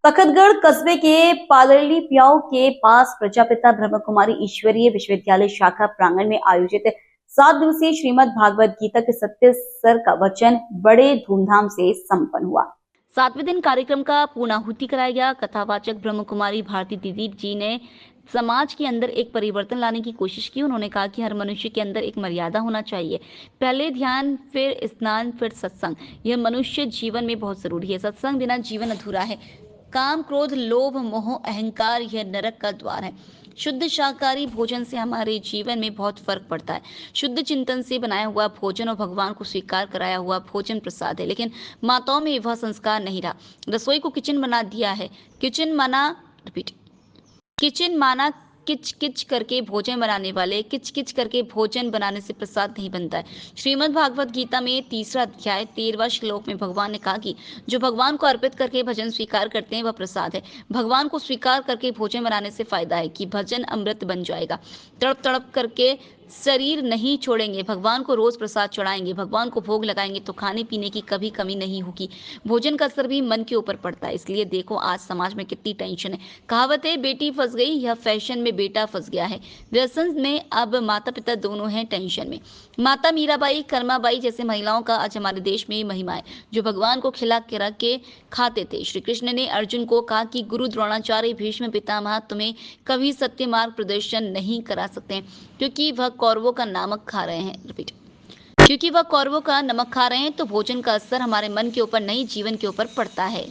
तखतगढ़ कस्बे के पालरली प्याऊ के पास प्रजापिता ब्रह्मकुमारी ईश्वरीय विश्वविद्यालय शाखा प्रांगण में आयोजित 7 दिवसीय श्रीमद् भागवत गीता के 70 सर का वचन बड़े धूमधाम से संपन्न हुआ। 7वें दिन कार्यक्रम का पूर्णाहुति कराया गया। कथावाचक ब्रह्मकुमारी भारती दीदी जी ने समाज के अंदर एक परिवर्तन लाने की कोशिश की। उन्होंने कहा कि हर मनुष्य के अंदर एक मर्यादा होना चाहिए। पहले ध्यान, फिर स्नान, फिर सत्संग। यह मनुष्य जीवन में बहुत जरूरी है। सत्संग बिना जीवन अधूरा है। काम, क्रोध, लोभ, मोह, अहंकार यह नरक का द्वार है। शुद्ध शाकाहारी भोजन से हमारे जीवन में बहुत फर्क पड़ता है। शुद्ध चिंतन से बनाया हुआ भोजन और भगवान को स्वीकार कराया हुआ भोजन प्रसाद है। लेकिन माताओं में वह संस्कार नहीं रहा। रसोई को किचन बना दिया है। किचन माना किच किच करके भोजन बनाने वाले, किच किच करके भोजन बनाने से प्रसाद नहीं बनता है। श्रीमद् भागवत गीता में 3रा अध्याय 13वां श्लोक में भगवान ने कहा कि जो भगवान को अर्पित करके भजन स्वीकार करते हैं वह प्रसाद है। भगवान को स्वीकार करके भोजन बनाने से फायदा है कि भजन अमृत बन जाएगा। तड़प तड़प करके शरीर नहीं छोड़ेंगे। भगवान को रोज प्रसाद चढ़ाएंगे, भगवान को भोग लगाएंगे तो खाने पीने की कभी कमी नहीं होगी। भोजन का असर भी मन के ऊपर पड़ता है। इसलिए देखो आज समाज में कितनी टेंशन है। कहावत है, बेटी फंस गई, यह फैशन में बेटा फंस गया है। व्यसन में अब माता पिता दोनों हैं टेंशन में। माता मीराबाई, कर्माबाई जैसे महिलाओं का आज हमारे देश में महिमा है, जो भगवान को खिला के के खाते थे। श्री कृष्ण ने अर्जुन को कहा कि गुरु द्रोणाचार्य, भीष्म पितामह तुम्हें कभी सत्य मार्ग प्रदर्शन नहीं करा सकते, क्योंकि वह कौरवों का नमक खा रहे हैं। तो भोजन का असर हमारे मन के ऊपर नहीं, जीवन के ऊपर पड़ता है।